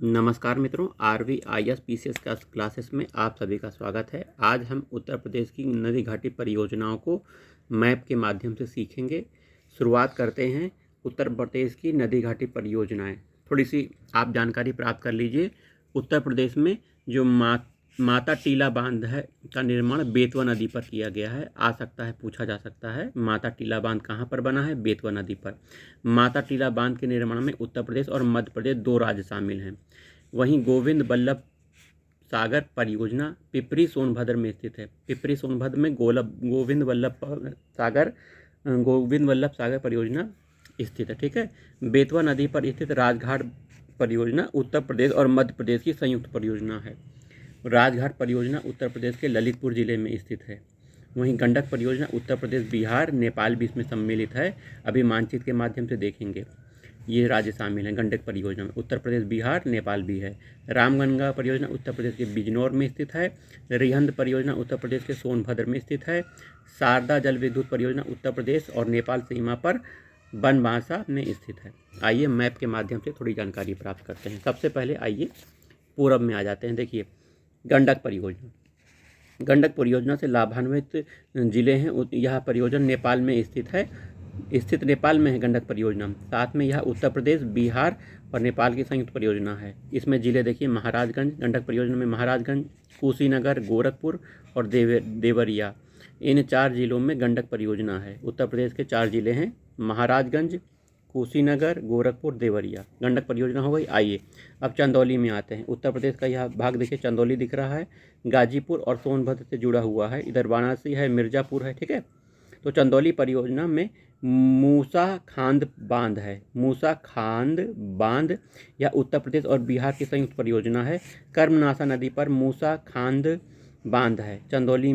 नमस्कार मित्रों, RV IAS PCS classes में आप सभी का स्वागत है। आज हम उत्तर प्रदेश की नदी घाटी परियोजनाओं को मैप के माध्यम से सीखेंगे। शुरुआत करते हैं उत्तर प्रदेश की नदी घाटी परियोजनाएं। थोड़ी सी आप जानकारी प्राप्त कर लीजिए। उत्तर प्रदेश में जो माता टीला बांध है का निर्माण बेतवा नदी पर किया गया है। आ सकता है, पूछा जा सकता है, माता टीला बांध कहाँ पर बना है? बेतवा नदी पर। माता टीला बांध के निर्माण में उत्तर प्रदेश और मध्य प्रदेश दो राज्य शामिल हैं। वहीं गोविंद वल्लभ सागर परियोजना पिपरी सोनभद्र में स्थित है। पिपरी सोनभद्र में गोविंद वल्लभ सागर परियोजना स्थित है। ठीक है। बेतवा नदी पर स्थित राजघाट परियोजना उत्तर प्रदेश और मध्य प्रदेश की संयुक्त परियोजना है। राजघाट परियोजना उत्तर प्रदेश के ललितपुर जिले में स्थित है। वहीं गंडक परियोजना उत्तर प्रदेश, बिहार, नेपाल भी इसमें सम्मिलित है। अभी मानचित्र के माध्यम से देखेंगे। ये राज्य शामिल हैं गंडक परियोजना में। उत्तर प्रदेश, बिहार, नेपाल भी है। रामगंगा परियोजना उत्तर प्रदेश के बिजनौर में स्थित है। रिहंद परियोजना उत्तर प्रदेश के सोनभद्र में स्थित है। शारदा जल विद्युत परियोजना उत्तर प्रदेश और नेपाल सीमा पर बनबासा में स्थित है। आइए मैप के माध्यम से थोड़ी जानकारी प्राप्त करते हैं। सबसे पहले आइए पूरब में आ जाते हैं। देखिए, गंडक परियोजना से लाभान्वित जिले हैं। यह परियोजना नेपाल में स्थित नेपाल में है गंडक परियोजना। साथ में यह उत्तर प्रदेश, बिहार और नेपाल की संयुक्त परियोजना है। इसमें जिले देखिए, महाराजगंज, गंडक परियोजना में महाराजगंज, कुशीनगर, गोरखपुर और देवरिया, इन 4 जिलों में गंडक परियोजना है। उत्तर प्रदेश के 4 जिले हैं, महाराजगंज, कुशीनगर, गोरखपुर, देवरिया, गंडक परियोजना हो गई। आइए अब चंदौली में आते हैं। उत्तर प्रदेश का यह भाग देखिए, चंदौली दिख रहा है, गाजीपुर और सोनभद्र से जुड़ा हुआ है। इधर वाराणसी है, मिर्ज़ापुर है। ठीक है। तो चंदौली परियोजना में मूसा खांद बांध है। मूसा खांद बांध यह उत्तर प्रदेश और बिहार की संयुक्त परियोजना है। कर्मनाशा नदी पर मूसा खांद बांध है। चंदौली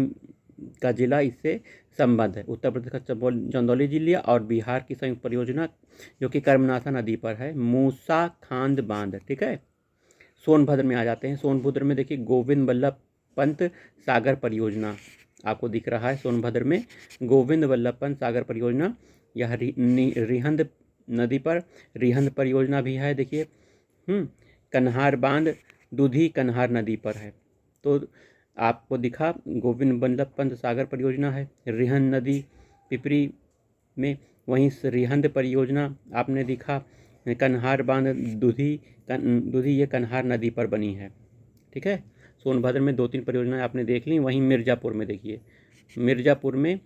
का जिला इससे संबद्ध है। उत्तर प्रदेश का चंदौली जिला और बिहार की संयुक्त परियोजना जो कि कर्मनाशा नदी पर है, मूसा खांद बांध। ठीक है। सोनभद्र में आ जाते हैं। सोनभद्र में देखिए, गोविंद वल्लभ पंत सागर परियोजना आपको दिख रहा है। सोनभद्र में गोविंद वल्लभ पंत सागर परियोजना, यह रिहंद नदी पर रिहंद परियोजना भी है। देखिए, कन्हार बांध दूधी कन्हार नदी पर है। तो आपको दिखा, गोविंद वल्लभ पंत सागर परियोजना है, रिहंद नदी पिपरी में। वहीं रिहंद परियोजना आपने दिखा, कन्हार बांध दूधी ये कन्हार नदी पर बनी है। ठीक है। सोनभद्र में 2-3 परियोजनाएं आपने देख ली। वहीं मिर्ज़ापुर में देखिए, मिर्ज़ापुर में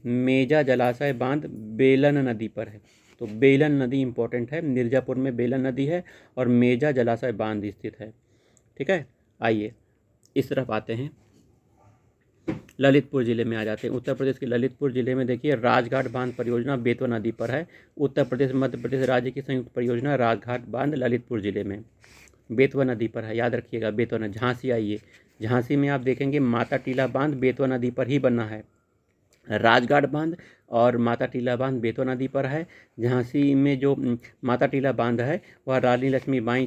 मेजा जलाशय बांध बेलन नदी पर है। तो बेलन नदी इंपॉर्टेंट है। मिर्ज़ापुर में बेलन नदी है और मेजा जलाशय बांध स्थित है। ठीक है। आइए इस तरफ आते हैं, ललितपुर जिले में आ जाते हैं। उत्तर प्रदेश के ललितपुर जिले में देखिए, राजघाट बांध परियोजना बेतवा नदी पर है। उत्तर प्रदेश मध्य प्रदेश राज्य की संयुक्त परियोजना राजघाट बांध ललितपुर जिले में बेतवा नदी पर है। याद रखिएगा, बेतवा नदी। झांसी आइए, झांसी में आप देखेंगे माता टीला बांध बेतवा नदी पर ही बना है। राजघाट बांध और माता टीला बांध बेतवा नदी पर है। झांसी में जो माता टीला बांध है वह रानी लक्ष्मीबाई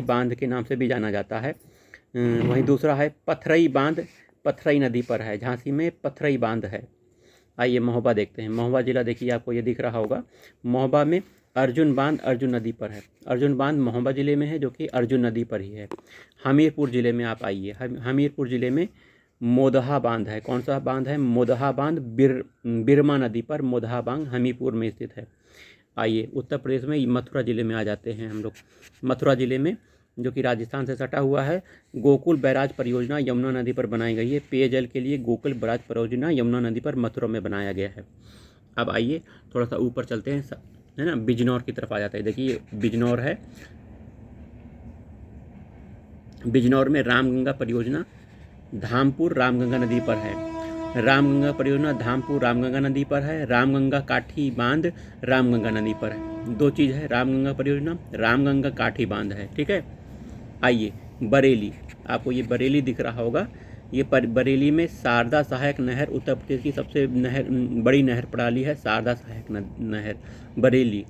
बांध के नाम से भी जाना जाता है। वहीं दूसरा है पथरई बांध, पथरई नदी पर है। झांसी में पथरई बांध है। आइए महोबा देखते हैं। महोबा जिला देखिए, आपको ये दिख रहा होगा। महोबा में अर्जुन बांध अर्जुन नदी पर है। अर्जुन बांध महोबा जिले में है, जो कि अर्जुन नदी पर ही है। हमीरपुर जिले में आप आइए, हमीरपुर जिले में मोदहा बांध है। कौन सा बांध है? मोदहा बांध बिरमा नदी पर मोदहा बांध हमीरपुर में स्थित है। आइए उत्तर प्रदेश में मथुरा जिले में आ जाते हैं हम लोग। मथुरा जिले में, जो कि राजस्थान से सटा हुआ है, गोकुल बैराज परियोजना यमुना नदी पर बनाई गई है। पेयजल के लिए गोकुल बैराज परियोजना यमुना नदी पर मथुरा में बनाया गया है। अब आइए थोड़ा सा ऊपर चलते हैं, है ना, बिजनौर की तरफ आ जाता है। देखिए, बिजनौर है। बिजनौर में रामगंगा परियोजना धामपुर रामगंगा नदी पर है। रामगंगा परियोजना धामपुर रामगंगा नदी पर है। रामगंगा काठी बांध रामगंगा नदी पर है। 2 चीज़ है, रामगंगा परियोजना, रामगंगा काठी बांध है। ठीक है। आइए बरेली, आपको ये बरेली दिख रहा होगा। ये बरेली में शारदा सहायक नहर, उत्तर प्रदेश की सबसे बड़ी नहर प्रणाली है शारदा सहायक नहर बरेली।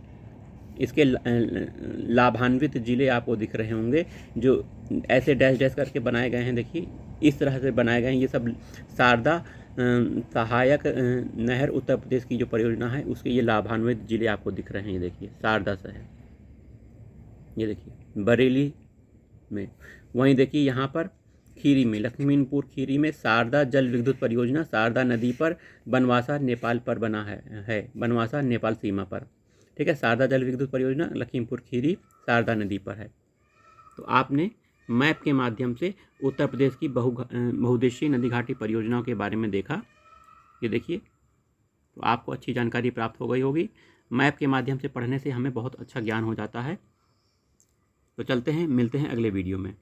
इसके लाभान्वित जिले आपको दिख रहे होंगे, जो ऐसे डैश डैश करके बनाए गए हैं। देखिए, इस तरह से बनाए गए हैं। ये सब शारदा सहायक नहर उत्तर प्रदेश की जो परियोजना है, उसके ये लाभान्वित जिले आपको दिख रहे हैं। ये देखिए, शारदा सहायक। ये देखिए बरेली में। वहीं देखिए यहाँ पर खीरी में, लक्ष्मीनपुर खीरी में शारदा जल विद्युत परियोजना शारदा नदी पर बनवासा नेपाल पर बना है बनवासा नेपाल सीमा पर। ठीक है, शारदा जल विद्युत परियोजना लखीमपुर खीरी शारदा नदी पर है। तो आपने मैप के माध्यम से उत्तर प्रदेश की बहुउद्देशीय नदी घाटी परियोजनाओं के बारे में देखा। ये देखिए, तो आपको अच्छी जानकारी प्राप्त हो गई होगी। मैप के माध्यम से पढ़ने से हमें बहुत अच्छा ज्ञान हो जाता है। तो चलते हैं, मिलते हैं अगले वीडियो में।